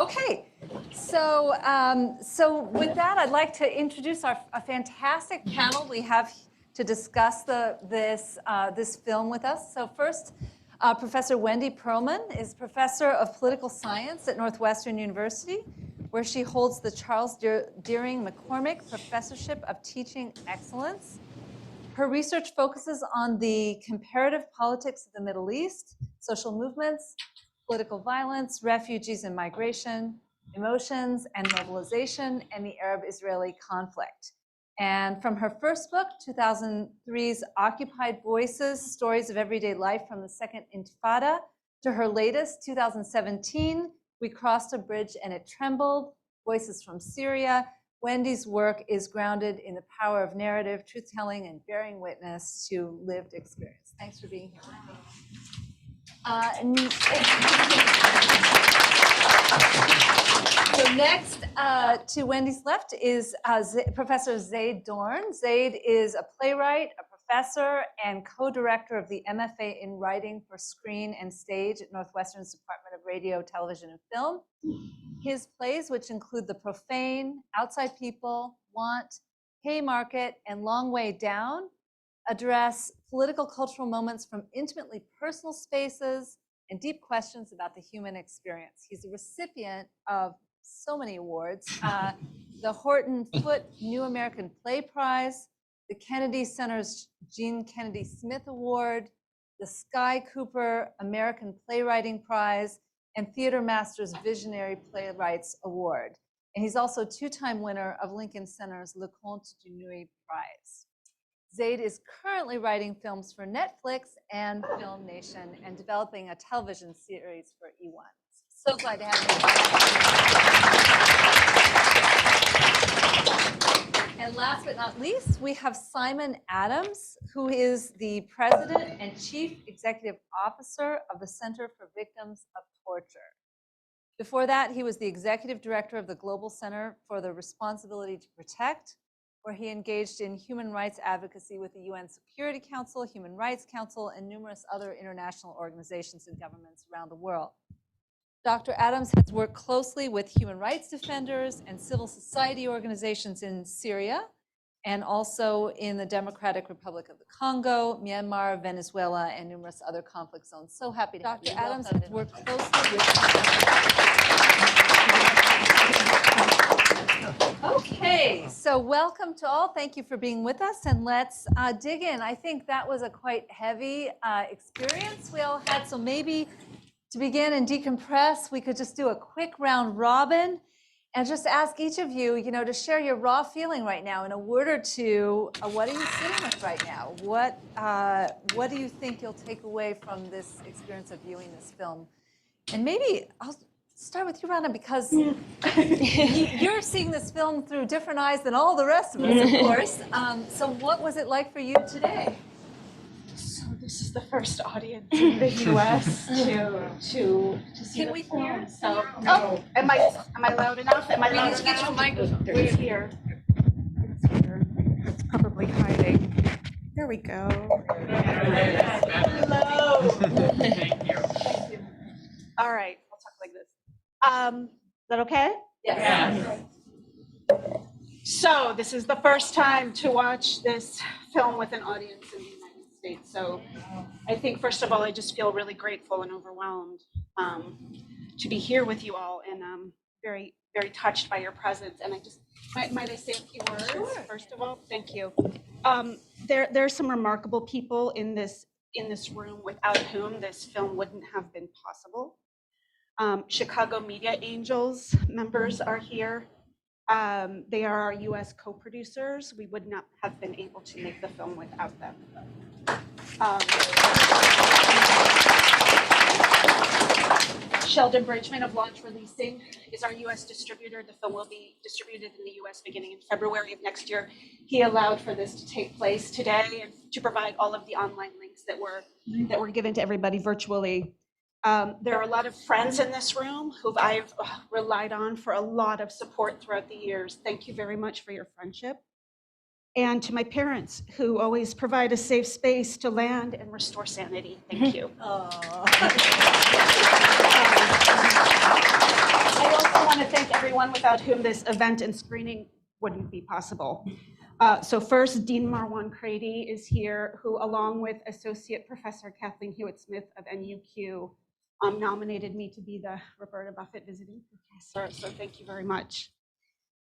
Okay, so with that, I'd like to introduce a fantastic panel we have to discuss this film with us. So first, Professor Wendy Perlman is Professor of Political Science at Northwestern University, where she holds the Charles Deering McCormick Professorship of Teaching Excellence. Her research focuses on the comparative politics of the Middle East, social movements, political violence, refugees and migration, emotions and mobilization, and the Arab-Israeli conflict. And from her first book, 2003's Occupied Voices, Stories of Everyday Life from the Second Intifada, to her latest, 2017, We Crossed a Bridge and It Trembled, Voices from Syria, Wendy's work is grounded in the power of narrative, truth-telling, and bearing witness to lived experience. Thanks for being here. So next to Wendy's left is Professor Zayd Dohrn. Zayd is a playwright, a professor, and co-director of the MFA in Writing for Screen and Stage at Northwestern's Department of Radio, Television, and Film. His plays, which include The Profane, Outside People, Want, Haymarket, and Long Way Down, address political cultural moments from intimately personal spaces and deep questions about the human experience. He's a recipient of so many awards, the Horton Foote New American Play Prize, the Kennedy Center's Jean Kennedy Smith Award, the Sky Cooper American Playwriting Prize, and Theater Master's Visionary Playwrights Award. And he's also a two-time winner of Lincoln Center's Le Conte du Nuit Prize. Zayd is currently writing films for Netflix and Film Nation and developing a television series for E1. So glad to have you. And last but not least, we have Simon Adams, who is the President and Chief Executive Officer of the Center for Victims of Torture. Before that, he was the Executive Director of the Global Center for the Responsibility to Protect, where he engaged in human rights advocacy with the UN Security Council, Human Rights Council, and numerous other international organizations and governments around the world. Dr. Adams has worked closely with human rights defenders and civil society organizations in Syria, and also in the Democratic Republic of the Congo, Myanmar, Venezuela, and numerous other conflict zones. So happy to have Dr. Adams has worked closely with Okay, so welcome to all. Thank you for being with us, and let's dig in. I think that was a quite heavy experience we all had, so maybe to begin and decompress, we could just do a quick round robin and just ask each of you, to share your raw feeling right now in a word or two. What are you sitting with right now? What do you think you'll take away from this experience of viewing this film? And maybe I'll start with you, Rana, because you're seeing this film through different eyes than all the rest of us, of course. So what was it like for you today? So this is the first audience in the U.S. to see Can the we film. hear? So, am I loud enough? Am I We loud need to get enough? your microphone. It's here. It's here. It's probably hiding. There we go. Hello. Thank you. Thank you. All right, I'll talk like this. Is that okay? Yes. So this is the first time to watch this film with an audience in the United States. So I think, first of all, I just feel really grateful and overwhelmed to be here with you all, and very, very touched by your presence. And I just, might I say a few words? Sure. First of all, thank you. There are some remarkable people in this room without whom this film wouldn't have been possible. Chicago Media Angels members are here. They are our U.S. co-producers. We would not have been able to make the film without them. Sheldon Bridgman of Launch Releasing is our U.S. distributor. The film will be distributed in the U.S. beginning in February of next year. He allowed for this to take place today and to provide all of the online links that were given to everybody virtually. There are a lot of friends in this room who I've relied on for a lot of support throughout the years. Thank you very much for your friendship. And to my parents, who always provide a safe space to land and restore sanity. Thank you. I also everyone without whom this event and screening wouldn't be possible. So first, Dean Marwan Crady is here, who along with Associate Professor Kathleen Hewitt-Smith of NUQ nominated me to be the Roberta Buffett Visiting Professor, so thank you very much.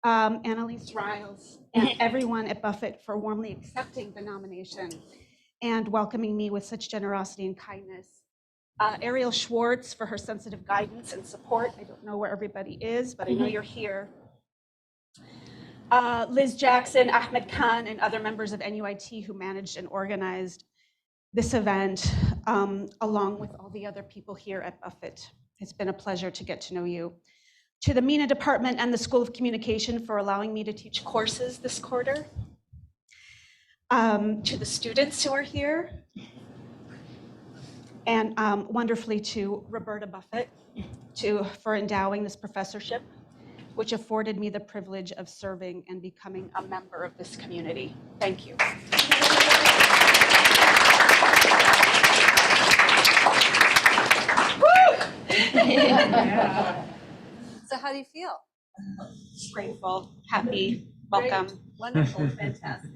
Annalise Riles and everyone at Buffett for warmly accepting the nomination and welcoming me with such generosity and kindness. Ariel Schwartz for her sensitive guidance and support. I don't know where everybody is, but I know you're here. Liz Jackson, Ahmed Khan, and other members of NUIT who managed and organized this event, along with all the other people here at Buffett. It's been a pleasure to get to know you. To the MENA Department and the School of Communication for allowing me to teach courses this quarter. To the students who are here. And wonderfully to Roberta Buffett for endowing this professorship, which afforded me the privilege of serving and becoming a member of this community. Thank you. So how do you feel? Grateful, happy, welcome. Great. Wonderful, fantastic.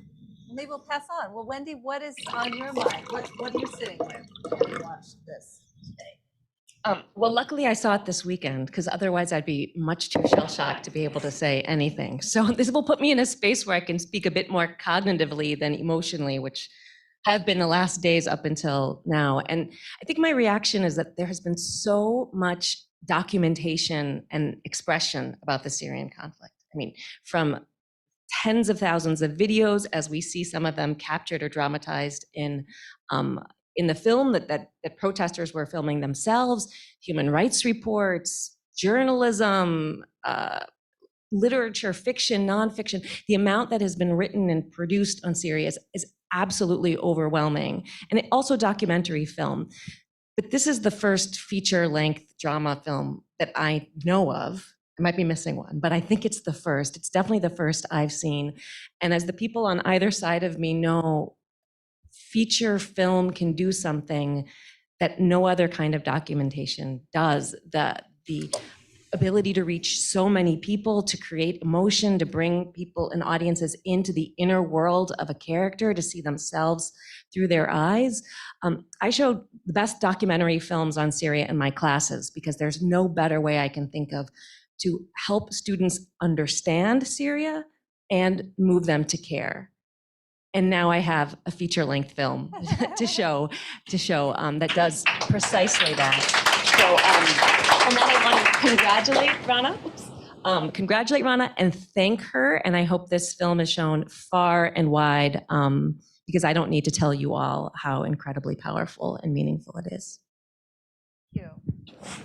Maybe we'll pass on. Well, Wendy, what is on your mind? What are you sitting with when you watch this today? Well, luckily I saw it this weekend, because otherwise I'd be much too shell-shocked to be able to say anything. So this will put me in a space where I can speak a bit more cognitively than emotionally, which have been the last days up until now. And I think my reaction is that there has been so much documentation and expression about the Syrian conflict. I mean, from tens of thousands of videos, as we see some of them captured or dramatized in the film that protesters were filming themselves, human rights reports, journalism, literature, fiction, nonfiction. The amount that has been written and produced on Syria is absolutely overwhelming. And also documentary film. But this is the first feature-length drama film that I know of. I might be missing one, but I think it's the first. It's definitely the first I've seen. And as the people on either side of me know, feature film can do something that no other kind of documentation does. The ability to reach so many people, to create emotion, to bring people and audiences into the inner world of a character, to see themselves through their eyes. I showed the best documentary films on Syria in my classes, because there's no better way I can think of to help students understand Syria and move them to care. And now I have a feature-length film to show that does precisely that. So, and then I want to congratulate Rana. Congratulate Rana and thank her. And I hope this film is shown far and wide, because I don't need to tell you all how incredibly powerful and meaningful it is. Thank you.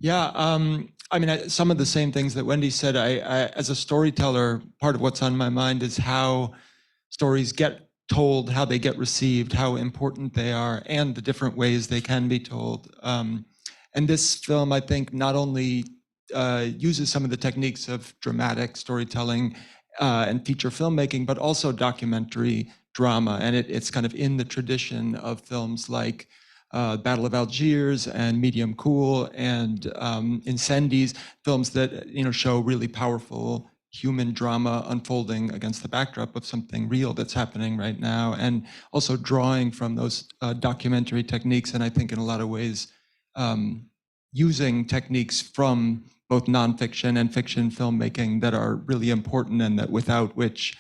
Yeah, I mean, some of the same things that Wendy said. I, as a storyteller, part of what's on my mind is how stories get told, how they get received, how important they are, and the different ways they can be told. And this film, I think, not only uses some of the techniques of dramatic storytelling and feature filmmaking, but also documentary drama. And it's kind of in the tradition of films like Battle of Algiers and Medium Cool and Incendies, films that show really powerful human drama unfolding against the backdrop of something real that's happening right now, and also drawing from those documentary techniques, and I think in a lot of ways using techniques from both nonfiction and fiction filmmaking that are really important, and that without which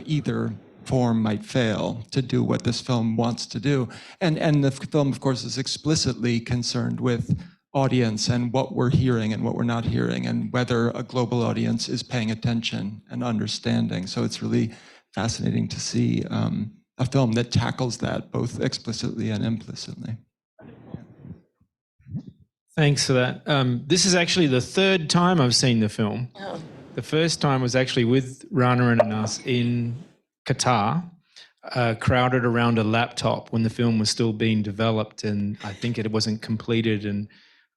either form might fail to do what this film wants to do. And the film, of course, is explicitly concerned with audience and what we're hearing and what we're not hearing, and whether a global audience is paying attention and understanding. So it's really fascinating to see a film that tackles that both explicitly and implicitly. Thanks for that. This is actually the third time I've seen the film. Oh. The first time was actually with Rana and us in Qatar, crowded around a laptop when the film was still being developed, and I think it wasn't completed, and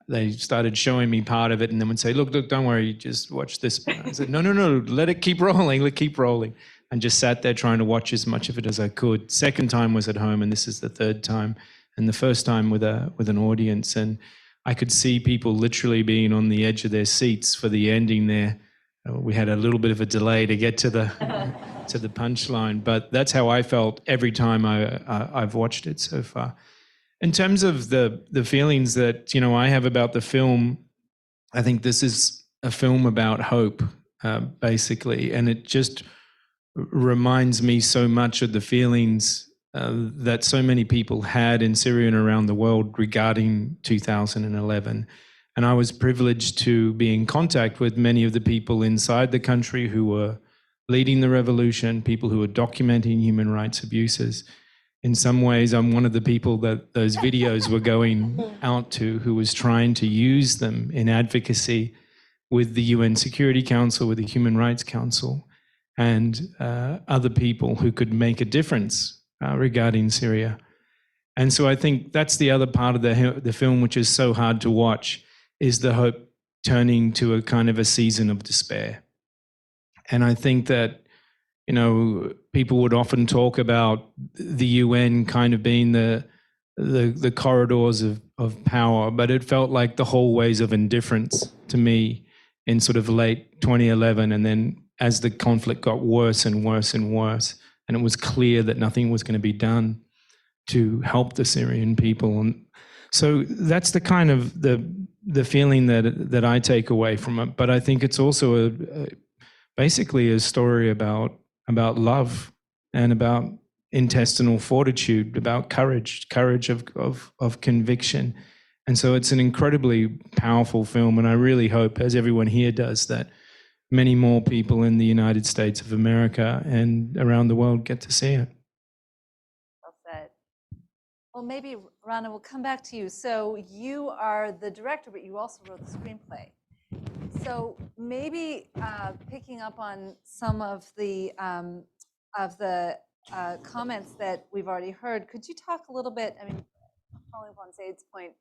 they started showing me part of it and then would say, look, don't worry, just watch this. I said, no, let it keep rolling, and just sat there trying to watch as much of it as I could. Second time was at home, and this is the third time, and the first time with an audience. And I could see people literally being on the edge of their seats for the ending there. We had a little bit of a delay to get to the punchline, but that's how I felt every time I've watched it so far. In terms of the feelings that I have about the film, I think this is a film about hope, basically, and it just reminds me so much of the feelings that so many people had in Syria and around the world regarding 2011. And I was privileged to be in contact with many of the people inside the country who were leading the revolution, people who were documenting human rights abuses. In some ways, I'm one of the people that those videos were going out to, who was trying to use them in advocacy with the UN Security Council, with the Human Rights Council, and other people who could make a difference regarding Syria. And so I think that's the other part of the film, which is so hard to watch, is the hope turning to a kind of a season of despair. And I think that, people would often talk about the UN kind of being the corridors of power, but it felt like the hallways of indifference to me in sort of late 2011. And then as the conflict got worse and worse and worse, and it was clear that nothing was going to be done to help the Syrian people. And so that's the kind of the feeling that I take away from it. But I think it's also basically a story about love and about intestinal fortitude, about courage of conviction. And so it's an incredibly powerful film, and I really hope, as everyone here does, that many more people in the United States of America and around the world get to see it. Well said. Well, maybe, Rana, we'll come back to you. So you are the director, but you also wrote the screenplay. So maybe picking up on some of the comments that we've already heard, could you talk a little bit, following upon Zayd's point,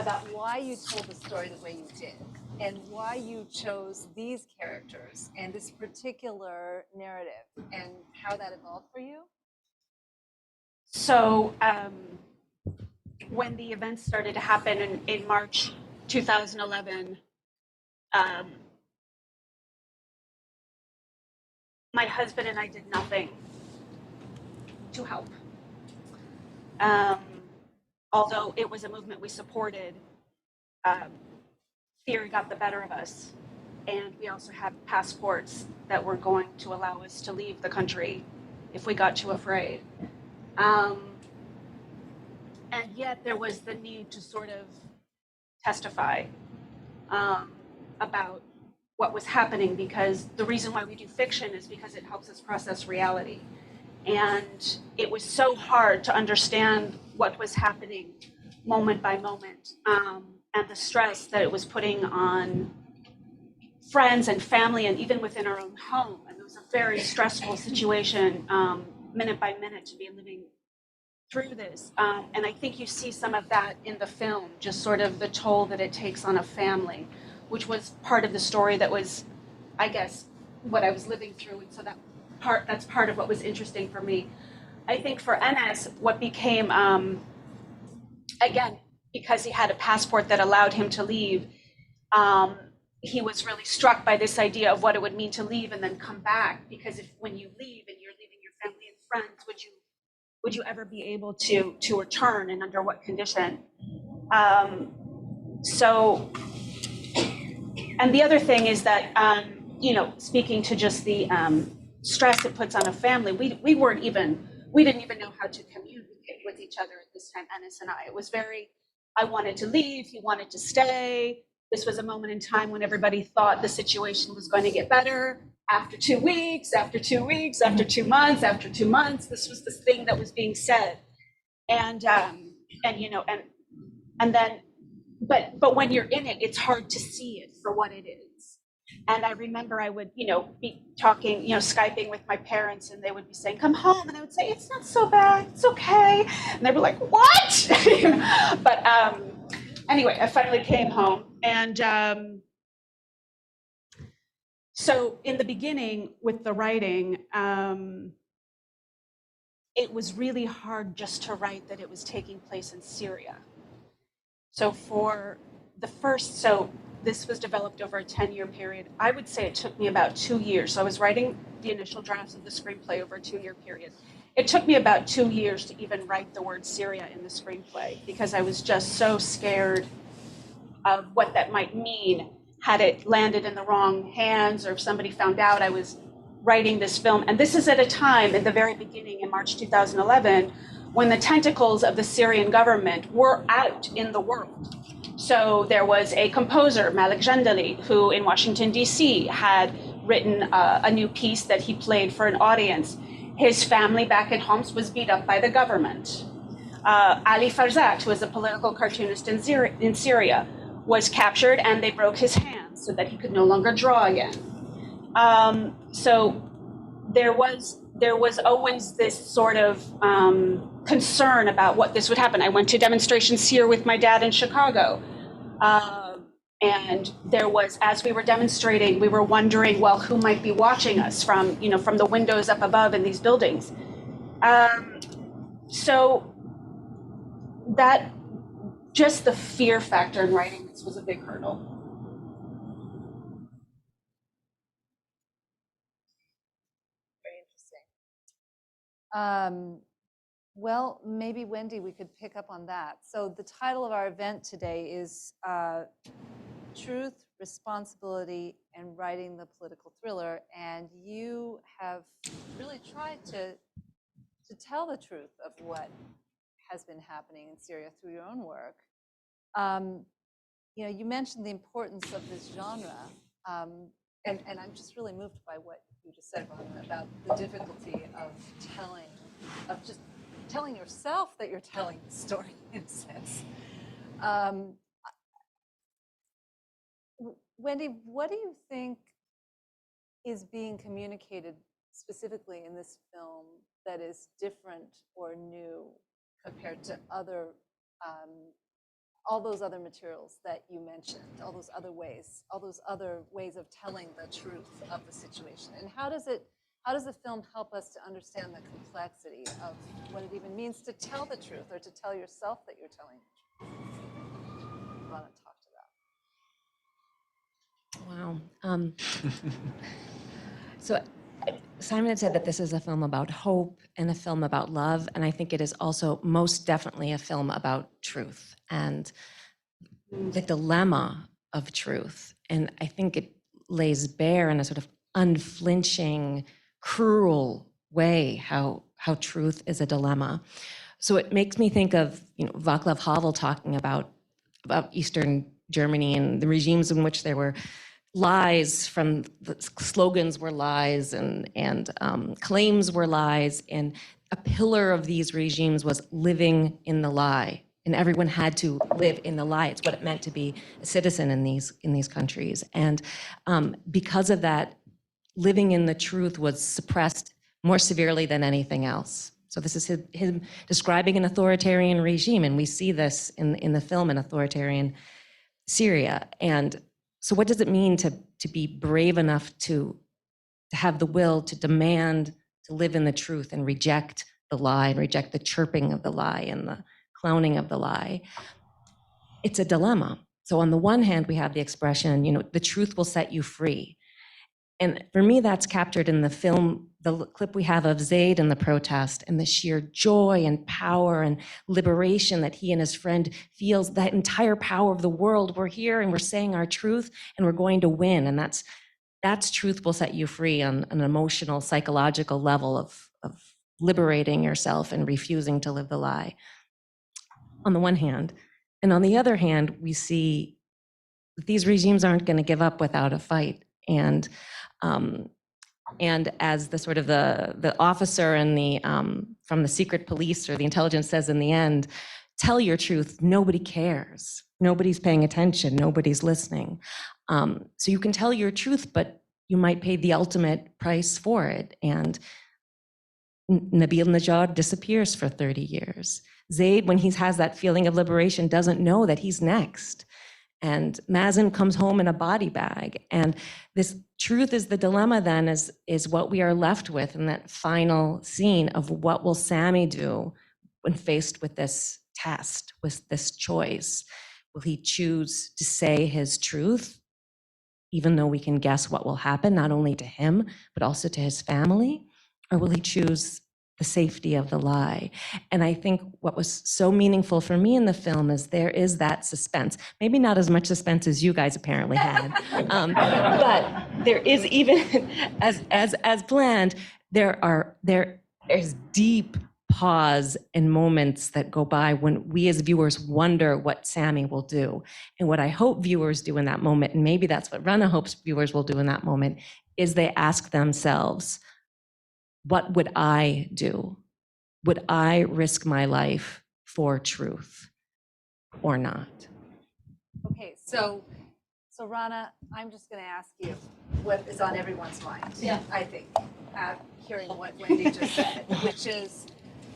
about why you told the story the way you did, and why you chose these characters and this particular narrative, and how that evolved for you? So when the events started to happen in March 2011, my husband and I did nothing to help. Although it was a movement we supported, fear got the better of us. And we also had passports that were going to allow us to leave the country if we got too afraid. And yet there was the need to sort of testify about what was happening, because the reason why we do fiction is because it helps us process reality. And it was so hard to understand what was happening moment by moment, and the stress that it was putting on friends and family, and even within our own home. And it was a very stressful situation, minute by minute, to be living through this. And I think you see some of that in the film, just sort of the toll that it takes on a family, which was part of the story that was, I guess, what I was living through. And so that's part of what was interesting for me. I think for Enes, what became, again, because he had a passport that allowed him to leave, he was really struck by this idea of what it would mean to leave and then come back. Because when you leave and you're leaving your family and friends, would you ever be able to return, and under what condition? And the other thing is that, speaking to just the stress it puts on a family, we didn't even know how to communicate with each other at this time, Enes and I. It was I wanted to leave, he wanted to stay. This was a moment in time when everybody thought the situation was going to get better. After 2 weeks, after 2 weeks, after 2 months, after 2 months, this was this thing that was being said. But when you're in it, it's hard to see it for what it is. And I remember I would, be talking, Skyping with my parents, and they would be saying, "Come home." And I would say, "It's not so bad, it's okay." And they'd be like, "What?" But anyway, I finally came home. And so in the beginning with the writing, it was really hard just to write that it was taking place in Syria. So for the first, so this was developed over a 10-year period. I would say it took me about 2 years. So I was writing the initial drafts of the screenplay over a 2-year period. It took me about 2 years to even write the word Syria in the screenplay because I was just so scared of what that might mean had it landed in the wrong hands or if somebody found out I was writing this film. And this is at a time at the very beginning in March 2011 when the tentacles of the Syrian government were out in the world. So there was a composer, Malik Jandali, who in Washington, D.C. had written a new piece that he played for an audience. His family back in Homs was beat up by the government. Ali Farzat, who was a political cartoonist in Syria, was captured and they broke his hands so that he could no longer draw again. So there was always this sort of concern about what this would happen. I went to demonstrations here with my dad in Chicago. And there was, as we were demonstrating, we were wondering, well, who might be watching us from the windows up above in these buildings. So that, just the fear factor in writing this was a big hurdle. Very interesting. Well, maybe Wendy, we could pick up on that. So the title of our event today is Truth, Responsibility, and Writing the Political Thriller. And you have really tried to tell the truth of what has been happening in Syria through your own work. You mentioned the importance of this genre, and I'm just really moved by what you just said, Rana, about the difficulty of just telling yourself that you're telling the story, in a sense. Wendy, what do you think is being communicated specifically in this film that is different or new compared to other, all those other materials that you mentioned, all those other ways of telling the truth of the situation? And how does the film help us to understand the complexity of what it even means to tell the truth or to tell yourself that you're telling the truth? Rana talked about. Wow. So Simon had said that this is a film about hope and a film about love, and I think it is also most definitely a film about truth and the dilemma of truth. And I think it lays bare in a sort of unflinching, cruel way how truth is a dilemma. So it makes me think of Václav Havel talking about Eastern Germany and the regimes in which there were lies, from the slogans were lies and claims were lies, and a pillar of these regimes was living in the lie, and everyone had to live in the lie. It's what it meant to be a citizen in these countries, and because of that, living in the truth was suppressed more severely than anything else. So this is him describing an authoritarian regime, and we see this in the film, in authoritarian Syria. And so what does it mean to be brave enough to have the will to demand to live in the truth and reject the lie and reject the chirping of the lie and the clowning of the lie? It's a dilemma. So on the one hand, we have the expression, the truth will set you free. And for me, that's captured in the film, the clip we have of Zayd in the protest, and the sheer joy and power and liberation that he and his friend feels, that entire power of the world. We're here and we're saying our truth and we're going to win. And that's truth will set you free on an emotional, psychological level of liberating yourself and refusing to live the lie, on the one hand. And on the other hand, we see that these regimes aren't going to give up without a fight. And as the sort of the officer and the from the secret police or the intelligence says in the end, tell your truth. Nobody cares. Nobody's paying attention. Nobody's listening. So you can tell your truth, but you might pay the ultimate price for it. And Nabil Najad disappears for 30 years. Zayd, when he has that feeling of liberation, doesn't know that he's next. And Mazen comes home in a body bag. And this truth is the dilemma then, is what we are left with in that final scene of what will Sammy do when faced with this test, with this choice. Will he choose to say his truth, even though we can guess what will happen, not only to him, but also to his family? Or will he choose the safety of the lie? And I think what was so meaningful for me in the film is there is that suspense. Maybe not as much suspense as you guys apparently had, but there is, even as planned, there's deep pause and moments that go by when we as viewers wonder what Sammy will do. And what I hope viewers do in that moment, and maybe that's what Rana hopes viewers will do in that moment, is they ask themselves, what would I do? Would I risk my life for truth or not? Okay, so Rana, I'm just going to ask you what is on everyone's mind. Yeah. I think, hearing what Wendy just said, which is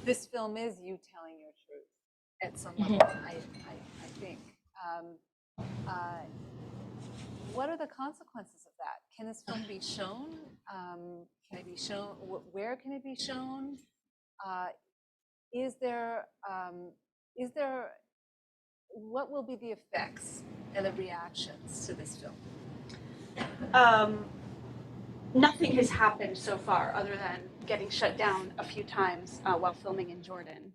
this film is you telling your truth at some level. I think. What are the consequences of that? Can this film be shown? Can it be shown? Where can it be shown? Is there? What will be the effects and the reactions to this film? Nothing has happened so far other than getting shut down a few times while filming in Jordan.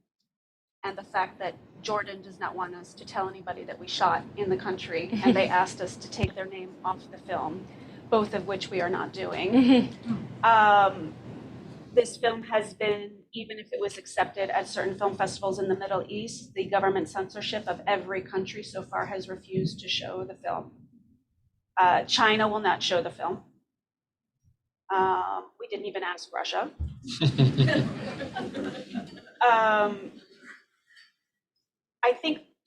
And the fact that Jordan does not want us to tell anybody that we shot in the country, and they asked us to take their name off the film, both of which we are not doing. This film has been, even if it was accepted at certain film festivals in the Middle East, the government censorship of every country so far has refused to show the film. China will not show the film. We didn't even ask Russia.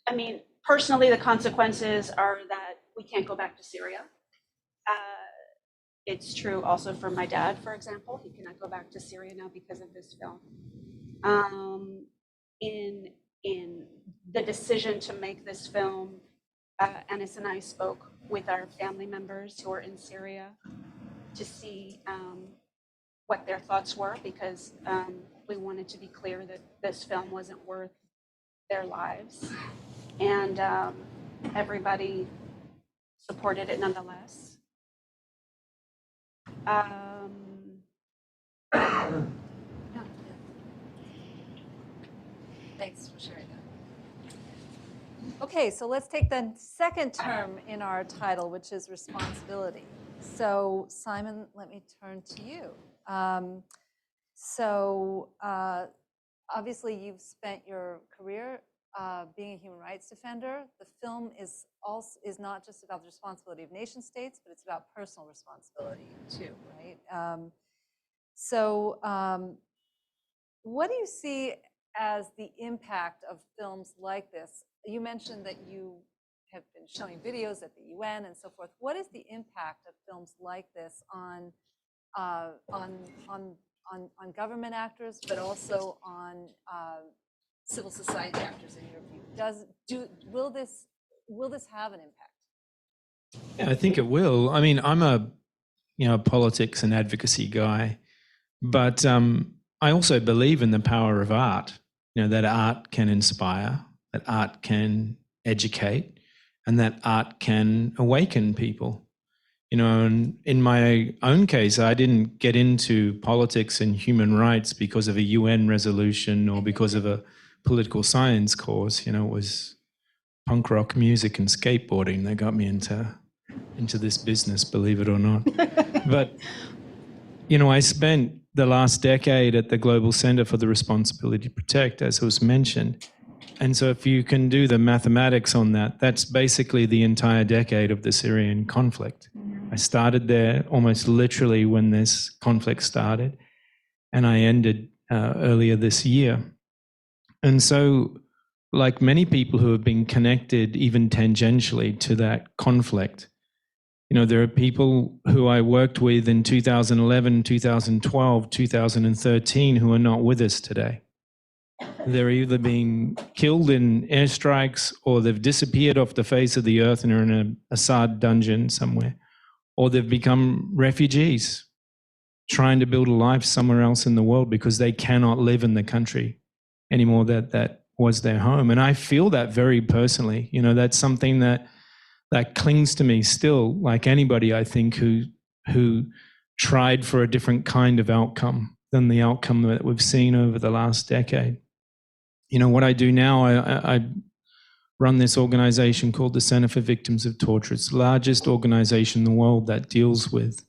I mean, personally, the consequences are that we can't go back to Syria. It's true also for my dad, for example. He cannot go back to Syria now because of this film. In the decision to make this film, Anis and I spoke with our family members who are in Syria to see what their thoughts were, because we wanted to be clear that this film wasn't worth their lives. And everybody supported it nonetheless. Thanks for sharing that. Okay, so let's take the second term in our title, which is responsibility. So Simon, let me turn to you. Obviously you've spent your career being a human rights defender. The film is not just about the responsibility of nation states, but it's about personal responsibility too, right? What do you see as the impact of films like this? You mentioned that you have been showing videos at the UN and so forth. What is the impact of films like this on government actors, but also on civil society actors in your view? Will this have an impact? Yeah, I think it will. I mean, I'm a politics and advocacy guy, but I also believe in the power of art. That art can inspire, that art can educate, and that art can awaken people. And in my own case, I didn't get into politics and human rights because of a UN resolution or because of a political science course. It was punk rock music and skateboarding that got me into this business, believe it or not. But, I spent the last decade at the Global Center for the Responsibility to Protect, as was mentioned. And so if you can do the mathematics on that, that's basically the entire decade of the Syrian conflict. I started there almost literally when this conflict started, and I ended earlier this year. And so, like many people who have been connected even tangentially to that conflict, there are people who I worked with in 2011, 2012, 2013 who are not with us today. They're either being killed in airstrikes, or they've disappeared off the face of the earth and are in an Assad dungeon somewhere, or they've become refugees trying to build a life somewhere else in the world because they cannot live in the country anymore that was their home. And I feel that very personally. You know, that's something that clings to me still, like anybody, I think, who tried for a different kind of outcome than the outcome that we've seen over the last decade. You know, what I do now, I run this organization called the Center for Victims of Torture. It's the largest organization in the world that deals with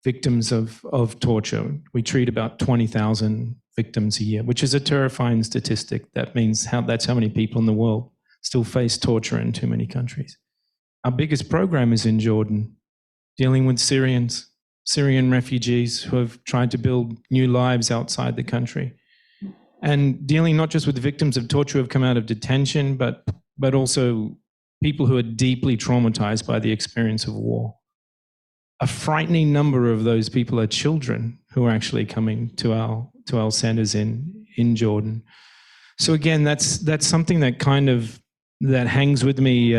victims of torture. We treat about 20,000 victims a year, which is a terrifying statistic. That means that's how many people in the world still face torture in too many countries. Our biggest program is in Jordan, dealing with Syrian refugees who have tried to build new lives outside the country, and dealing not just with victims of torture who have come out of detention, but also people who are deeply traumatized by the experience of war. A frightening number of those people are children who are actually coming to our centers in Jordan. So again, that's something that hangs with me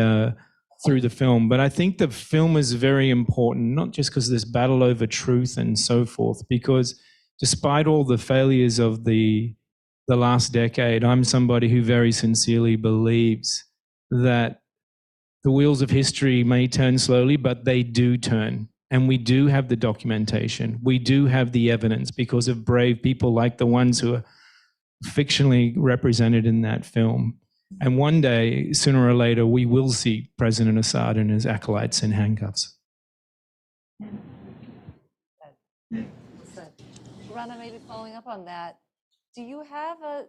through the film. But I think the film is very important, not just because of this battle over truth and so forth, because despite all the failures of the last decade, I'm somebody who very sincerely believes that the wheels of history may turn slowly, but they do turn. And we do have the documentation. We do have the evidence because of brave people like the ones who are fictionally represented in that film. And one day, sooner or later, we will see President Assad and his acolytes in handcuffs. Rana, maybe following up on that, do you have a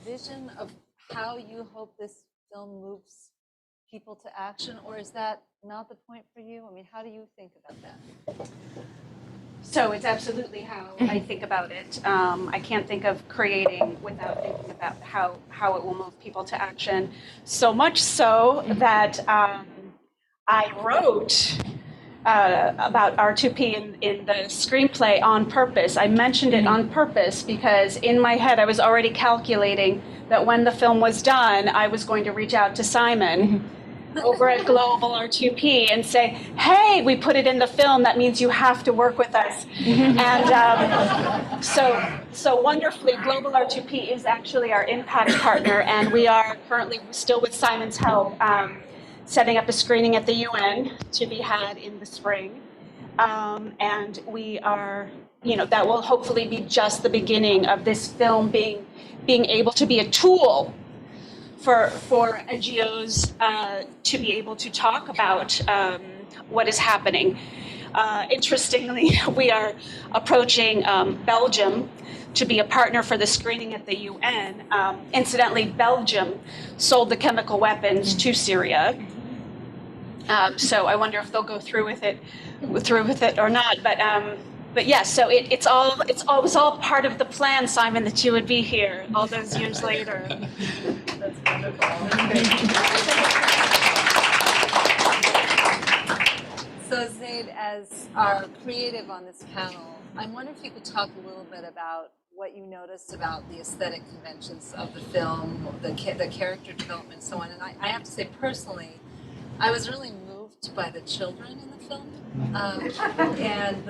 vision of how you hope this film moves people to action, or is that not the point for you? I mean, how do you think about that? So it's absolutely how I think about it. I can't think of creating without thinking about how it will move people to action. So much so that I wrote about R2P in the screenplay on purpose. I mentioned it on purpose because in my head I was already calculating that when the film was done, I was going to reach out to Simon over at Global R2P and say, hey, we put it in the film, that means you have to work with us. And so wonderfully, Global R2P is actually our impact partner, and we are currently, still with Simon's help, setting up a screening at the UN to be had in the spring. And we are, that will hopefully be just the beginning of this film being able to be a tool for NGOs to be able to talk about what is happening. Interestingly, we are approaching Belgium to be a partner for the screening at the UN. Incidentally, Belgium sold the chemical weapons to Syria. So I wonder if they'll go through with it or not. But yes, so it was all part of the plan, Simon, that you would be here all those years later. That's wonderful. So Zayd, as our creative on this panel, I'm wondering if you could talk a little bit about what you noticed about the aesthetic conventions of the film, the character development, and so on. And I have to say, personally, I was really moved by the children in the film, and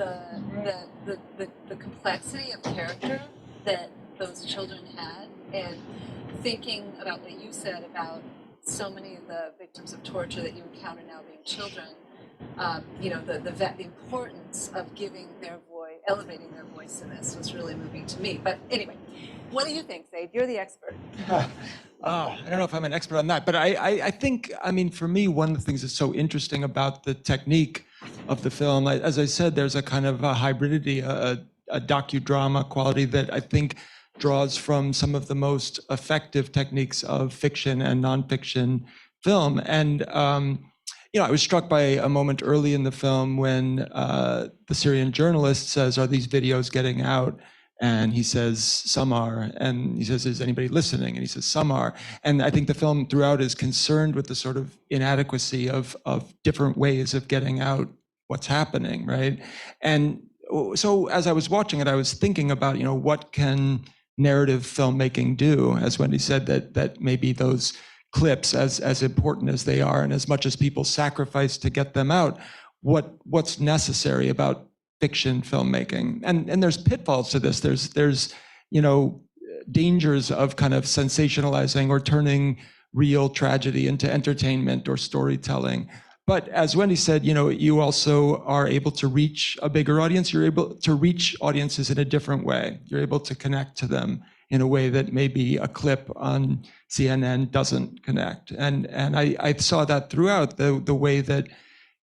the complexity of character that those children had, and thinking about what you said about so many of the victims of torture that you encounter now being children, the importance of giving their voice, elevating their voice in this was really moving to me. But anyway, what do you think, Zayd? You're the expert. I don't know if I'm an expert on that, but I think, for me, one of the things that's so interesting about the technique of the film, as I said, there's a kind of a hybridity, a docudrama quality that I think draws from some of the most effective techniques of fiction and nonfiction film. And, I was struck by a moment early in the film when the Syrian journalist says, are these videos getting out? And he says, some are. And he says, is anybody listening? And he says, some are. And I think the film throughout is concerned with the sort of inadequacy of different ways of getting out what's happening, right? And so as I was watching it, I was thinking about, what can narrative filmmaking do? As Wendy said, that maybe those clips, as important as they are, and as much as people sacrifice to get them out, what's necessary about fiction filmmaking? And there's pitfalls to this. There's dangers of kind of sensationalizing or turning real tragedy into entertainment or storytelling. But as Wendy said, you also are able to reach a bigger audience. You're able to reach audiences in a different way. You're able to connect to them in a way that maybe a clip on CNN doesn't connect. And I saw that throughout the way that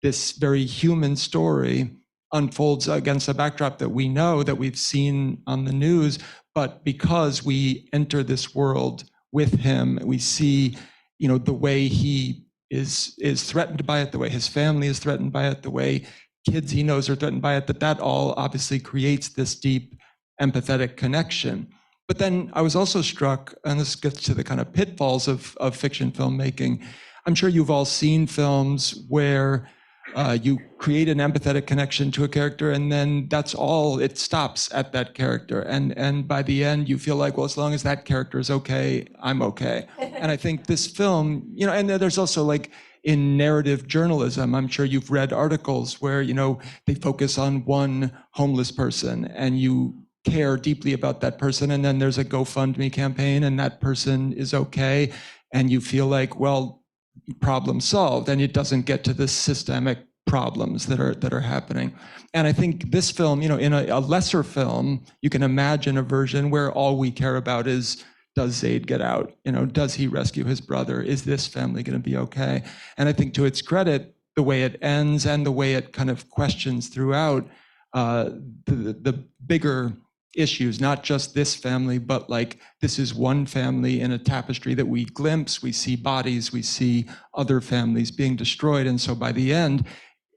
this very human story unfolds against a backdrop that we know, that we've seen on the news, but because we enter this world with him, we see, the way he is threatened by it, the way his family is threatened by it, the way kids he knows are threatened by it, that all obviously creates this deep empathetic connection. But then I was also struck, and this gets to the kind of pitfalls of fiction filmmaking. I'm sure you've all seen films where you create an empathetic connection to a character, and then that's all, it stops at that character. And by the end, you feel like, well, as long as that character is okay, I'm okay. And I think this film, and there's also like in narrative journalism, I'm sure you've read articles where, they focus on one homeless person and you care deeply about that person. And then there's a GoFundMe campaign and that person is okay. And you feel like, well, problem solved, and it doesn't get to the systemic problems that are happening. And I think this film, in a lesser film, you can imagine a version where all we care about is, does Zayd get out? Does he rescue his brother? Is this family going to be okay? And I think to its credit, the way it ends and the way it kind of questions throughout the bigger issues, not just this family, but like this is one family in a tapestry that we glimpse, we see bodies, we see other families being destroyed. And so by the end,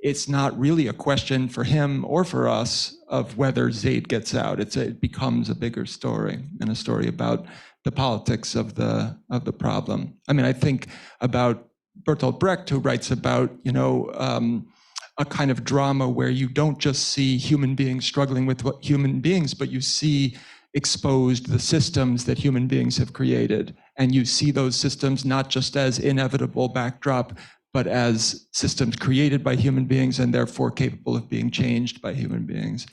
it's not really a question for him or for us of whether Zayd gets out. It becomes a bigger story, and a story about the politics of the problem. I mean, I think about Bertolt Brecht, who writes about, a kind of drama where you don't just see human beings struggling with what human beings, but you see exposed the systems that human beings have created. And you see those systems not just as inevitable backdrop, but as systems created by human beings and therefore capable of being changed by human beings.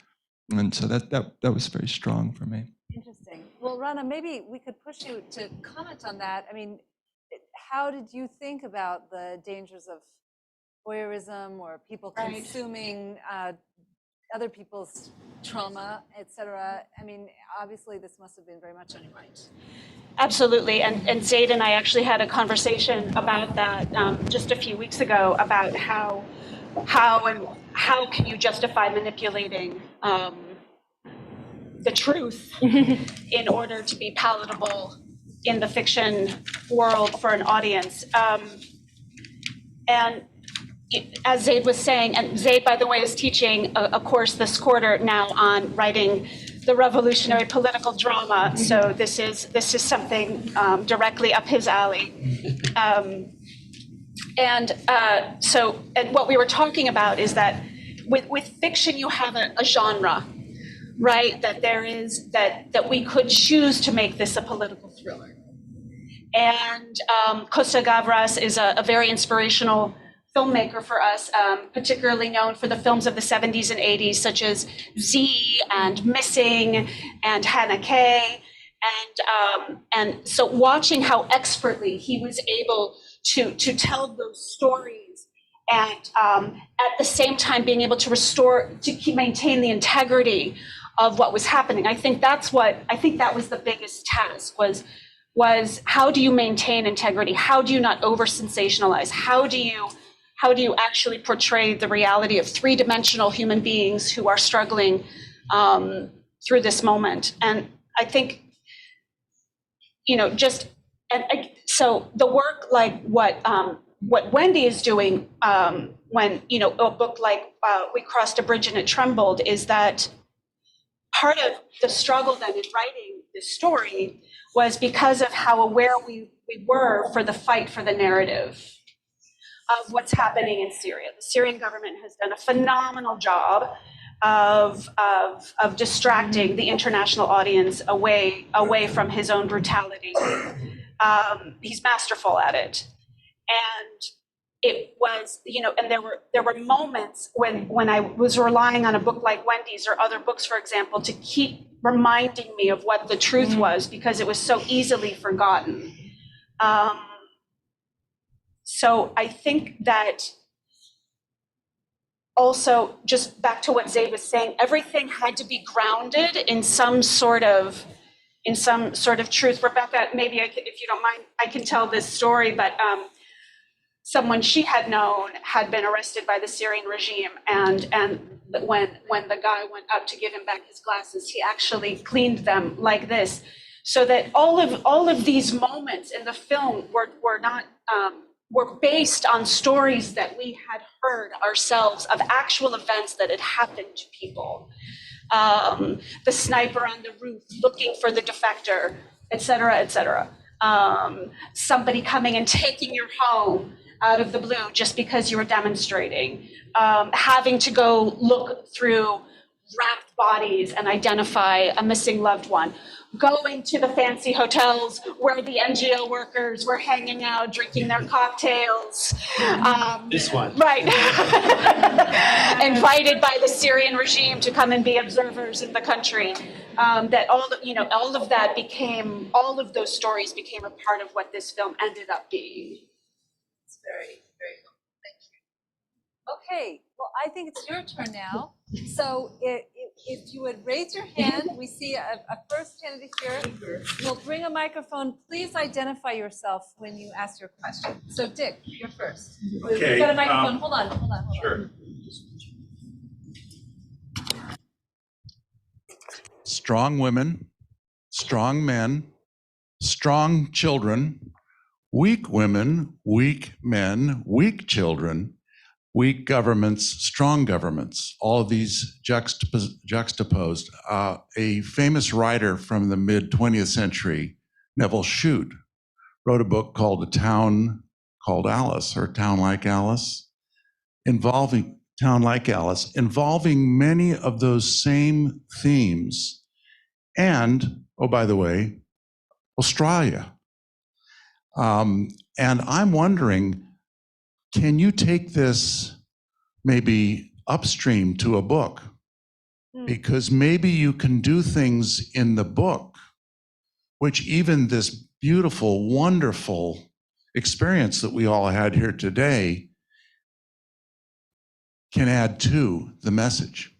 And so that was very strong for me. Interesting. Well, Rana, maybe we could push you to comment on that. I mean, how did you think about the dangers of voyeurism or people consuming other people's trauma, et cetera? I mean, obviously this must have been very much on your mind. Absolutely, and Zayd and I actually had a conversation about that just a few weeks ago, about how can you justify manipulating the truth in order to be palatable in the fiction world for an audience. And as Zayd was saying, and Zayd, by the way, is teaching a course this quarter now on writing the revolutionary political drama. So this is something directly up his alley. And what we were talking about is that with fiction, you have a genre, right? That we could choose to make this a political thriller. And Costa Gavras is a very inspirational filmmaker for us, particularly known for the films of the 70s and 80s, such as Z and Missing and Hannah Kay. And so watching how expertly he was able to tell those stories, and at the same time being able to maintain the integrity of what was happening. I think that was the biggest task, was how do you maintain integrity? How do you not over sensationalize? How do you actually portray the reality of three-dimensional human beings who are struggling through this moment? And I think, so the work like what Wendy is doing when, a book like We Crossed a Bridge and It Trembled, is that part of the struggle then in writing this story was because of how aware we were for the fight for the narrative of what's happening in Syria. The Syrian government has done a phenomenal job of distracting the international audience away from his own brutality. He's masterful at it. And it was, and there were moments when I was relying on a book like Wendy's or other books, for example, to keep reminding me of what the truth was, because it was so easily forgotten. So I think that also, just back to what Zayd was saying, everything had to be grounded in some sort of truth. Rebecca, maybe if you don't mind, I can tell this story, but someone she had known had been arrested by the Syrian regime, and when the guy went up to give him back his glasses, he actually cleaned them like this, so that all of these moments in the film were based on stories that we had heard ourselves of actual events that had happened to people. The sniper on the roof looking for the defector, et cetera, et cetera. Somebody coming and taking your home out of the blue just because you were demonstrating. Having to go look through wrapped bodies and identify a missing loved one. Going to the fancy hotels where the NGO workers were hanging out, drinking their cocktails. This one. Right. Invited by the Syrian regime to come and be observers in the country. That all of those stories became a part of what this film ended up being. It's very, very cool. Thank you. Okay, well, I think it's your turn now. So if you would raise your hand, we see a first candidate here. We'll bring a microphone. Please identify yourself when you ask your question. So Dick, you're first. Okay, We've got a microphone. Hold on. Sure. Strong women, strong men, strong children, weak women, weak men, weak children, weak governments, strong governments, all of these juxtaposed. A famous writer from the mid-20th century, Neville Shute, wrote a book called A Town Called Alice, or Town Like Alice, involving many of those same themes. And, oh, by the way, Australia. And I'm wondering, can you take this maybe upstream to a book? Because maybe you can do things in the book, which even this beautiful, wonderful experience that we all had here today can add to the message.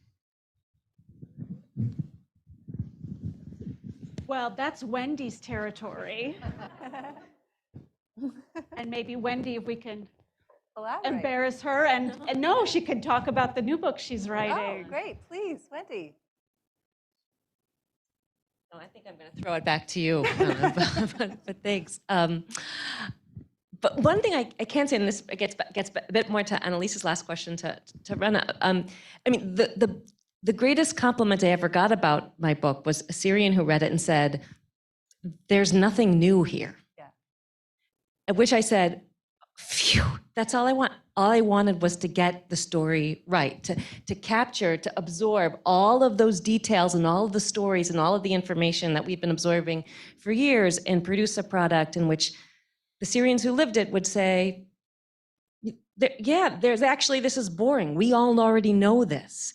Well, that's Wendy's territory. And maybe Wendy, if we can Elaborate. embarrass her, and no, she could talk about the new book she's Oh, writing. great. Please, Wendy. No, I think I'm going to throw it back to you, but thanks. But one thing I can say, and this gets a bit more to Annalise's last question to Rana. I mean, the greatest compliment I ever got about my book was a Syrian who read it and said, "There's nothing new here." Yeah. At which I said, "Phew, that's all I want." All I wanted was to get the story right, to capture, to absorb all of those details and all of the stories and all of the information that we've been absorbing for years, and produce a product in which the Syrians who lived it would say, yeah, this is boring. We all already know this.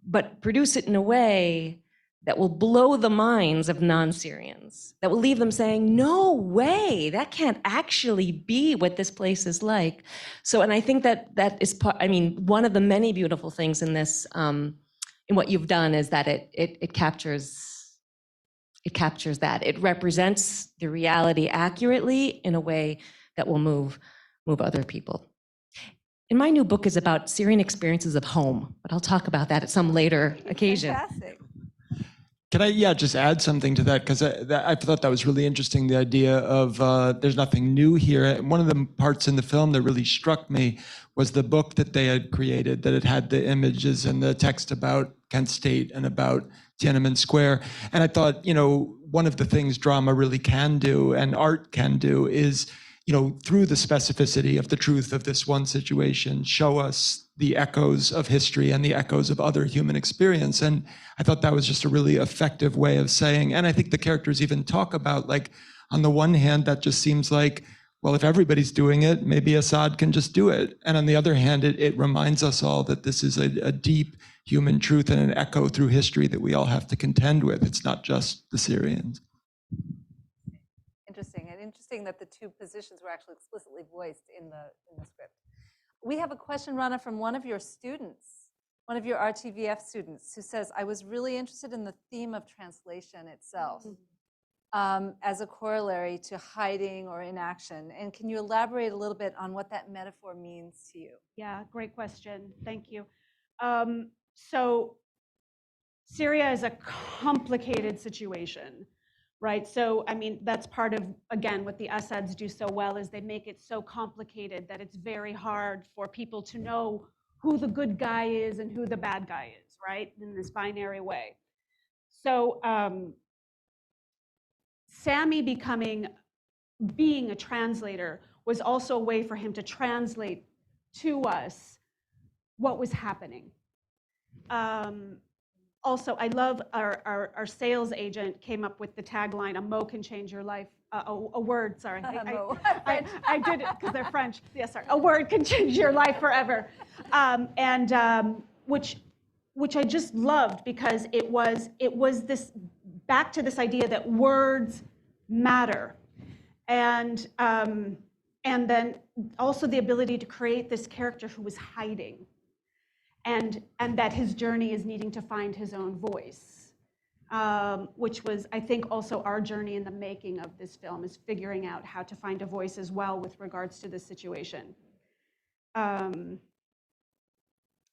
But produce it in a way that will blow the minds of non-Syrians, that will leave them saying, no way, that can't actually be what this place is like. So, and I think that is one of the many beautiful things in this, in what you've done, is that it captures that. It represents the reality accurately in a way that will move other people. And my new book is about Syrian experiences of home, but I'll talk about that at some later occasion. Fantastic. Can I, just add something to that? Because I thought that was really interesting, the idea of there's nothing new here. One of the parts in the film that really struck me was the book that they had created, that it had the images and the text about Kent State and about Tiananmen Square. And I thought, one of the things drama really can do and art can do is, through the specificity of the truth of this one situation, show us the echoes of history and the echoes of other human experience. And I thought that was just a really effective way of saying, and I think the characters even talk about, like, on the one hand, that just seems like well, if everybody's doing it, maybe Assad can just do it. And on the other hand, it reminds us all that this is a deep human truth and an echo through history that we all have to contend with. It's not just the Syrians. Interesting, and interesting that the two positions were actually explicitly voiced in the script. We have a question, Rana, from one of your students, one of your RTVF students, who says, I was really interested in the theme of translation itself as a corollary to hiding or inaction. And can you elaborate a little bit on what that metaphor means to you? Yeah, great question. Thank you. So Syria is a complicated situation, right? So, I mean, that's part of, again, what the Assads do so well is they make it so complicated that it's very hard for people to know who the good guy is and who the bad guy is, right? In this binary way. So Sammy being a translator was also a way for him to translate to us what was happening. Also, I love our sales agent came up with the tagline, a mot can change your life, a word, sorry. I did it because they're French. Yes, sorry. A word can change your life forever. Which I just loved because it was this, back to this idea that words matter. And then also the ability to create this character who was hiding. And that his journey is needing to find his own voice, which was, I think, also our journey in the making of this film, is figuring out how to find a voice as well with regards to this situation.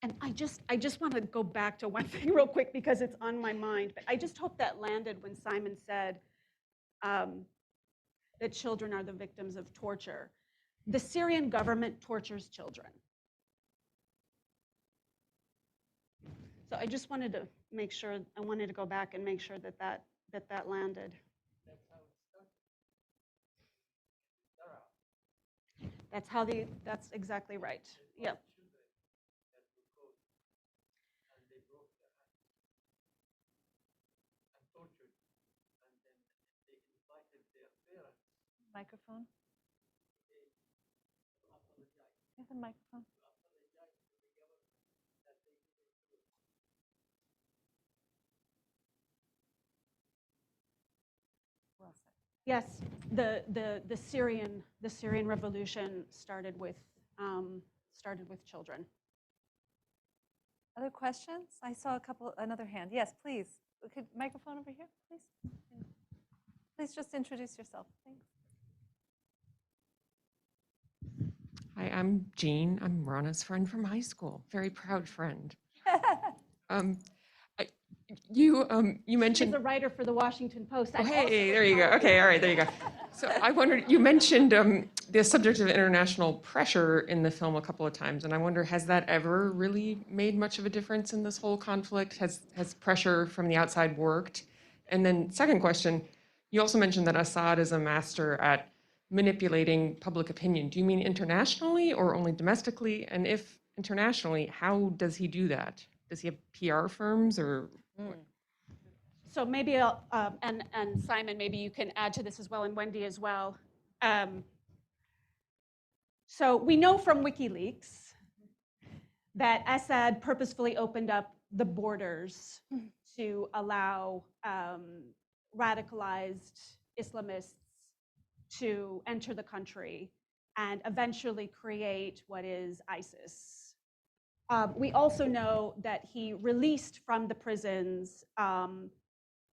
And I just want to go back to one thing real quick because it's on my mind. But I just hope that landed when Simon said that children are the victims of torture. The Syrian government tortures children. So I just wanted to make sure, I wanted to go back and make sure that that landed. That's exactly right. Yeah. Microphone? You have a microphone? Well said. Yes, the Syrian Revolution started with children. Other questions? I saw another hand. Yes, please. Could microphone over here, please? Please just introduce yourself. Thanks. Hi, I'm Jean. I'm Rana's friend from high school. Very proud friend. You mentioned. She's a writer for the Washington Post. Oh, hey, there you go. Okay, all right, there you go. So I wondered, you mentioned the subject of international pressure in the film a couple of times, and I wonder, has that ever really made much of a difference in this whole conflict? Has pressure from the outside worked? And then second question, you also mentioned that Assad is a master at manipulating public opinion. Do you mean internationally or only domestically? And if internationally, how does he do that? Does he have PR firms or? So maybe I'll, and Simon, maybe you can add to this as well, and Wendy as well. So we know from WikiLeaks that Assad purposefully opened up the borders to allow radicalized Islamists to enter the country and eventually create what is ISIS. We also know that he released from the prisons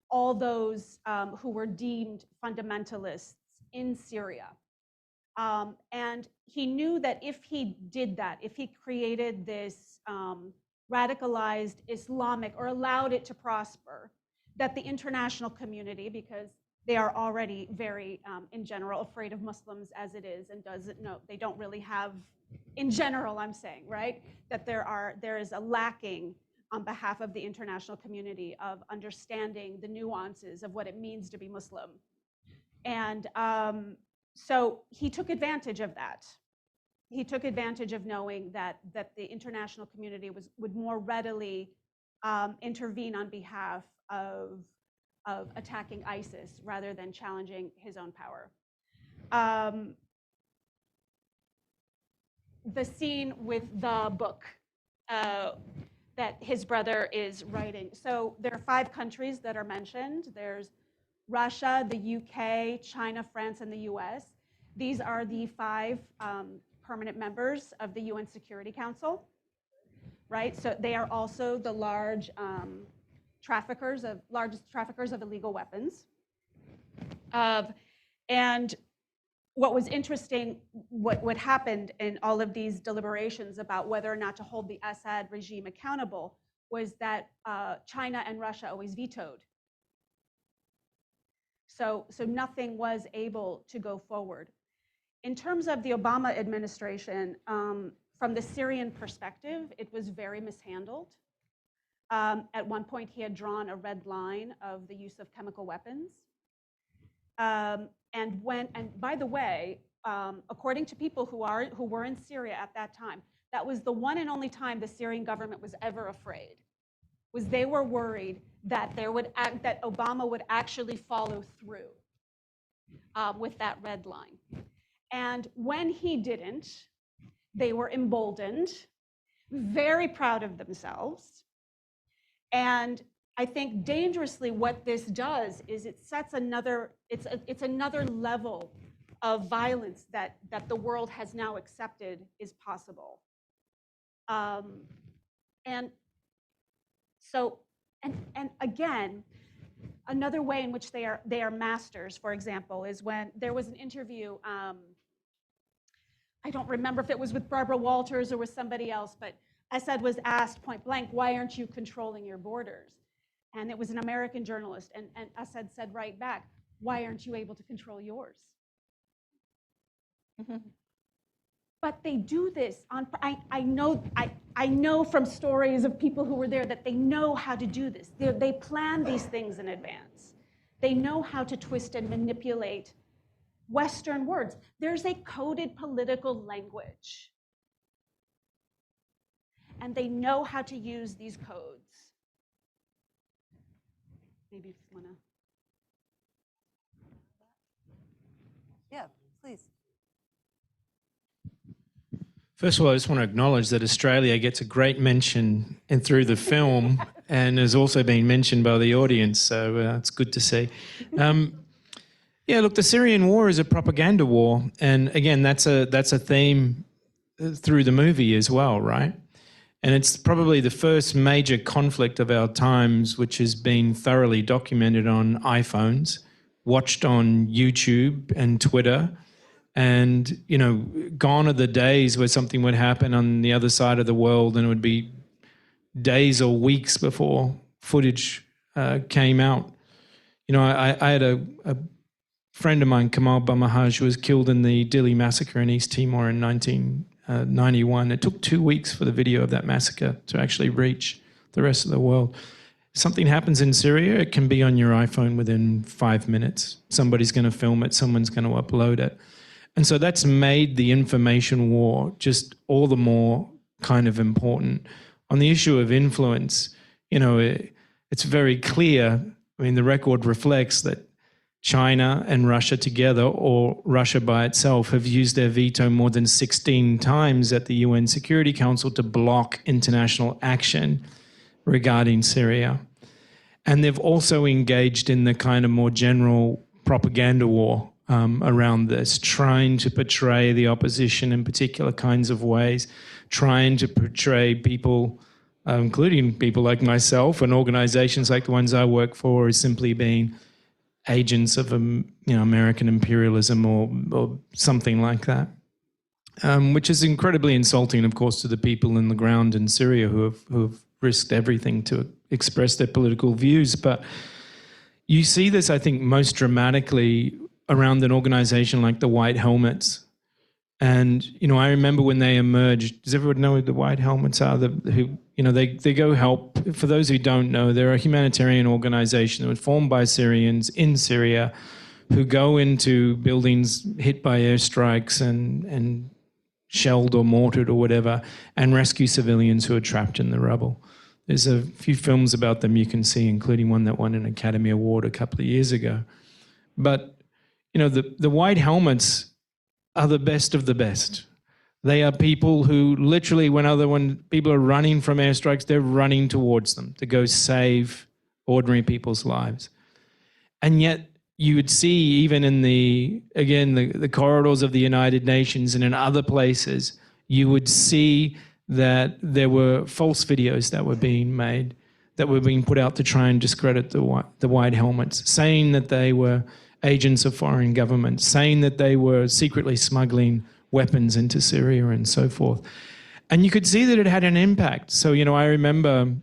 all those who were deemed fundamentalists in Syria. And he knew that if he did that, if he created this radicalized Islamic or allowed it to prosper, that the international community, because they are already very, in general, afraid of Muslims as it is, and they don't really have, in general, I'm saying, right, that there is a lacking on behalf of the international community of understanding the nuances of what it means to be Muslim. And so he took advantage of that. He took advantage of knowing that the international community would more readily intervene on behalf of attacking ISIS rather than challenging his own power. the scene with the book that his brother is writing. So there are 5 countries that are mentioned. There's Russia, the UK, China, France, and the US. These are the 5 permanent members of the UN Security Council, right? So they are also the largest traffickers of illegal weapons. And what was interesting, what happened in all of these deliberations about whether or not to hold the Assad regime accountable was that China and Russia always vetoed. So nothing was able to go forward. In terms of the Obama administration, from the Syrian perspective, it was very mishandled. At one point, he had drawn a red line of the use of chemical weapons. And by the way, according to people who were in Syria at that time, that was the one and only time the Syrian government was ever afraid. Was they were worried that that Obama would actually follow through with that red line. And when he didn't, they were emboldened, very proud of themselves. And I think dangerously what this does is it sets another, it's another level of violence that the world has now accepted is possible. And so, and again, another way in which they are masters, for example, is when there was an interview, I don't remember if it was with Barbara Walters or with somebody else, but Assad was asked point blank, why aren't you controlling your borders? And it was an American journalist, and Assad said right back, why aren't you able to control yours? Mm-hmm. But they do this on, I know from stories of people who were there that they know how to do this. They plan these things in advance. They know how to twist and manipulate Western words. There's a coded political language. And they know how to use these codes. Maybe if you want to. Yeah, please. First of all, I just want to acknowledge that Australia gets a great mention through the film and has also been mentioned by the audience, so it's good to see. Yeah, look, the Syrian war is a propaganda war, and again, that's a theme through the movie as well, right? And it's probably the first major conflict of our times which has been thoroughly documented on iPhones, watched on YouTube and Twitter. And, you know, gone are the days where something would happen on the other side of the world and it would be days or weeks before footage came out. You know, I had a friend of mine, Kamal Bamahaj, who was killed in the Dili massacre in East Timor in 1991. It took 2 weeks for the video of that massacre to actually reach the rest of the world. If something happens in Syria, it can be on your iPhone within 5 minutes. Somebody's going to film it, someone's going to upload it. And so that's made the information war just all the more kind of important. On the issue of influence, you know, it's very clear. I mean, the record reflects that China and Russia together, or Russia by itself, have used their veto more than 16 times at the UN Security Council to block international action regarding Syria. And they've also engaged in the kind of more general propaganda war around this, trying to portray the opposition in particular kinds of ways, trying to portray people, including people like myself and organizations like the ones I work for, as simply being agents of American imperialism or something like that, which is incredibly insulting, of course, to the people in the ground in Syria who have risked everything to express their political views. But you see this, I think, most dramatically around an organization like the White Helmets. And, you know, I remember when they emerged, does everyone know who the White Helmets are? They go help. For those who don't know, they're a humanitarian organization that was formed by Syrians in Syria who go into buildings hit by airstrikes and shelled or mortared or whatever, and rescue civilians who are trapped in the rubble. There's a few films about them you can see, including one that won an Academy Award a couple of years ago. But, you know, the White Helmets are the best of the best. They are people who literally, when people are running from airstrikes, they're running towards them to go save ordinary people's lives. And yet you would see even in the corridors of the United Nations and in other places, you would see that there were false videos that were being made, that were being put out to try and discredit the white helmets, saying that they were agents of foreign governments, saying that they were secretly smuggling weapons into Syria and so forth. And you could see that it had an impact. So, I remember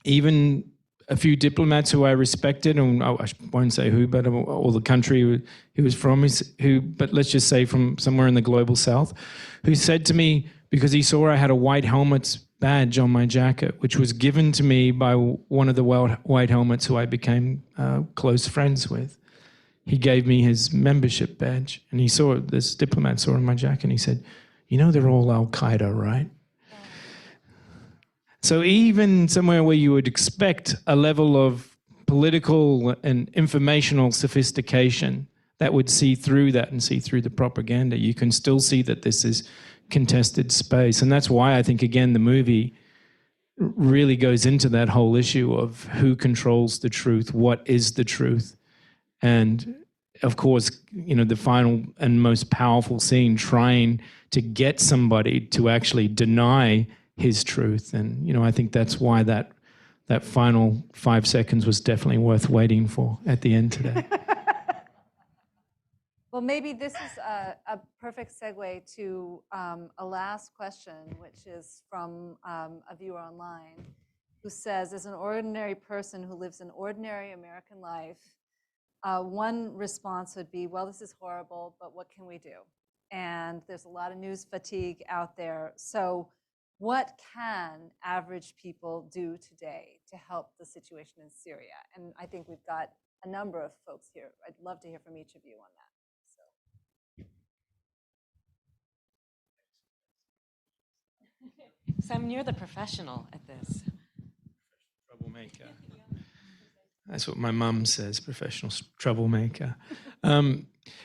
even a few diplomats who I respected, and I won't say who, but or the country he was from, but let's just say from somewhere in the global south, who said to me, because he saw I had a white helmet badge on my jacket, which was given to me by one of the white helmets who I became close friends with. He gave me his membership badge, and this diplomat saw it on my jacket, and he said, they're all Al-Qaeda, right? So even somewhere where you would expect a level of political and informational sophistication that would see through that and see through the propaganda, you can still see that this is contested space. And that's why I think, again, the movie really goes into that whole issue of who controls the truth, what is the truth. And of course, the final and most powerful scene trying to get somebody to actually deny his truth. And, I think that's why that final 5 seconds was definitely worth waiting for at the end today. Well, maybe this is a perfect segue to a last question, which is from a viewer online who says, as an ordinary person who lives an ordinary American life, one response would be, well, this is horrible, but what can we do? And there's a lot of news fatigue out there. So what can average people do today to help the situation in Syria? And I think we've got a number of folks here. I'd love to hear from each of you on that. So I'm near the professional at this. Troublemaker. That's what my mum says, professional troublemaker.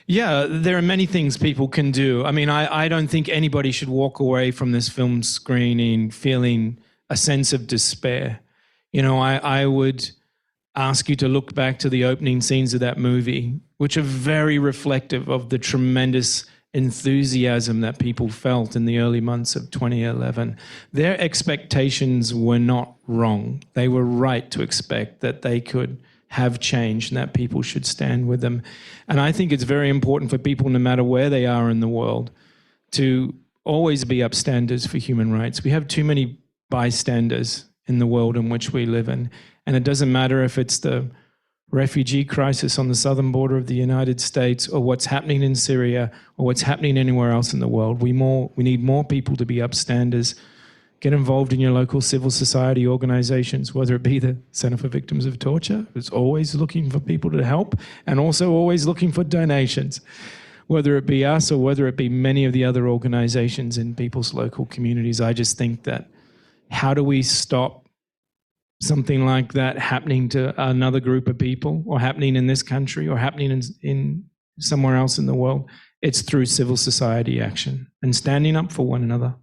Yeah, there are many things people can do. I mean, I don't think anybody should walk away from this film screening feeling a sense of despair. I would ask you to look back to the opening scenes of that movie, which are very reflective of the tremendous enthusiasm that people felt in the early months of 2011. Their expectations were not wrong. They were right to expect that they could have change and that people should stand with them. And I think it's very important for people, no matter where they are in the world, to always be upstanders for human rights. We have too many bystanders in the world in which we live in. And it doesn't matter if it's the refugee crisis on the southern border of the United States, or what's happening in Syria, or what's happening anywhere else in the world. We need more people to be upstanders. Get involved in your local civil society organizations, whether it be the Center for Victims of Torture, who's always looking for people to help, and also always looking for donations, whether it be us or whether it be many of the other organizations in people's local communities. I just think that how do we stop something like that happening to another group of people, or happening in this country, or happening in somewhere else in the world? It's through civil society action and standing up for one another.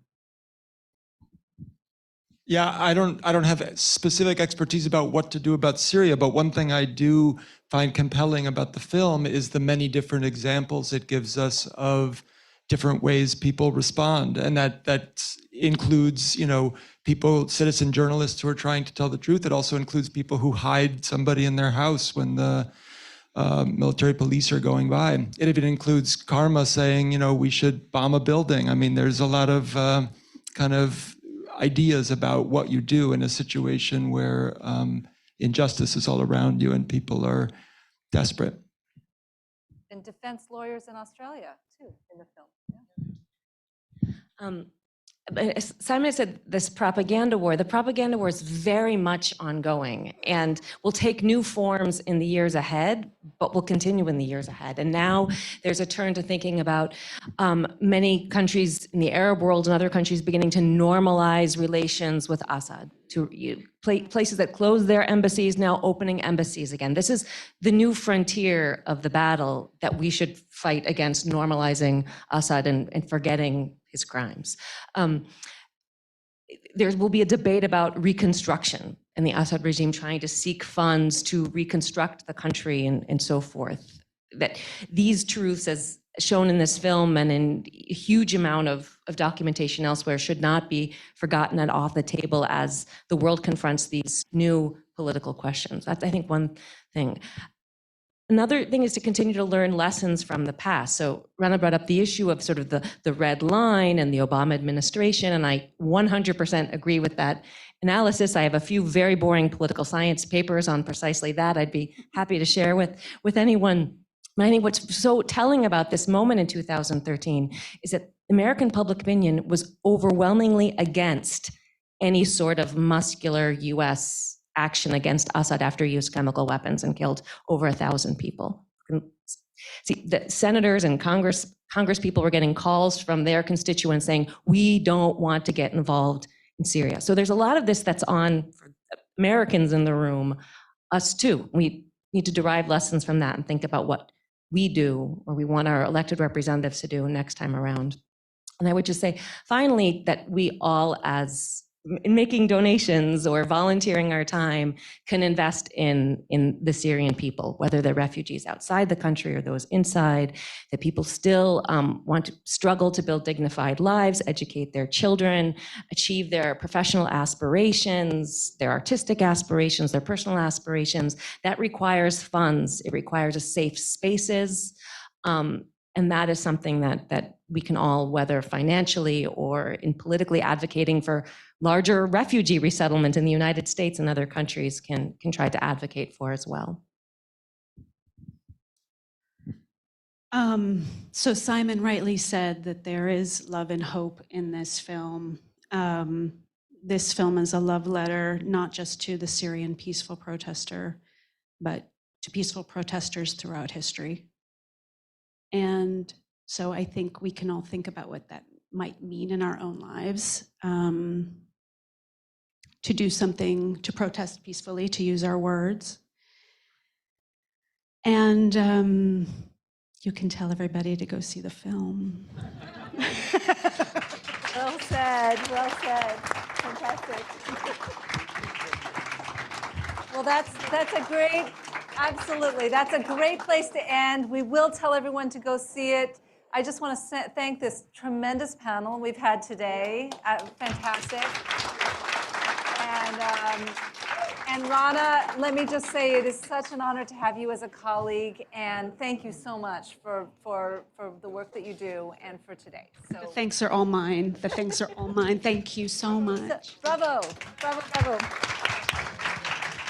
Yeah, I don't have specific expertise about what to do about Syria, but one thing I do find compelling about the film is the many different examples it gives us of different ways people respond. And that includes, people, citizen journalists who are trying to tell the truth. It also includes people who hide somebody in their house when the military police are going by. It even includes Karma saying, we should bomb a building. I mean, there's a lot of kind of ideas about what you do in a situation where injustice is all around you and people are desperate. And defense lawyers in Australia, too, in the film. Yeah. Simon said this propaganda war. The propaganda war is very much ongoing and will take new forms in the years ahead, but will continue in the years ahead. And now there's a turn to thinking about many countries in the Arab world and other countries beginning to normalize relations with Assad, to places that closed their embassies now opening embassies again. This is the new frontier of the battle that we should fight against, normalizing Assad and forgetting his crimes. There will be a debate about reconstruction and the Assad regime trying to seek funds to reconstruct the country and so forth. That these truths, as shown in this film and in a huge amount of documentation elsewhere, should not be forgotten and off the table as the world confronts these new political questions. That's, I think, one thing. Another thing is to continue to learn lessons from the past. So Rana brought up the issue of sort of the red line and the Obama administration, and I 100% agree with that analysis. I have a few very boring political science papers on precisely that I'd be happy to share with anyone. But I think what's so telling about this moment in 2013 is that American public opinion was overwhelmingly against any sort of muscular US action against Assad after he used chemical weapons and killed over 1,000 people. See, the senators and Congress people were getting calls from their constituents saying, we don't want to get involved in Syria. So there's a lot of this that's on for Americans in the room, us too. We need to derive lessons from that and think about what we do or we want our elected representatives to do next time around. And I would just say, finally, that we all, as in making donations or volunteering our time, can invest in the Syrian people, whether they're refugees outside the country or those inside, that people still want to struggle to build dignified lives, educate their children, achieve their professional aspirations, their artistic aspirations, their personal aspirations. That requires funds. It requires safe spaces. And that is something that we can all, whether financially or in politically advocating for larger refugee resettlement in the United States and other countries, can try to advocate for as well. So Simon rightly said that there is love and hope in this film. This film is a love letter, not just to the Syrian peaceful protester, but to peaceful protesters throughout history. And so I think we can all think about what that might mean in our own lives, to do something, to protest peacefully, to use our words. And you can tell everybody to go see the film. Well said, well said. Fantastic. Well, that's a great, absolutely. That's a great place to end. We will tell everyone to go see it. I just want to thank this tremendous panel we've had today. Fantastic. And Rana, let me just say it is such an honor to have you as a colleague, and thank you so much for the work that you do and for today. So The thanks are all mine. The thanks are all mine. Thank you so much. bravo, bravo, bravo.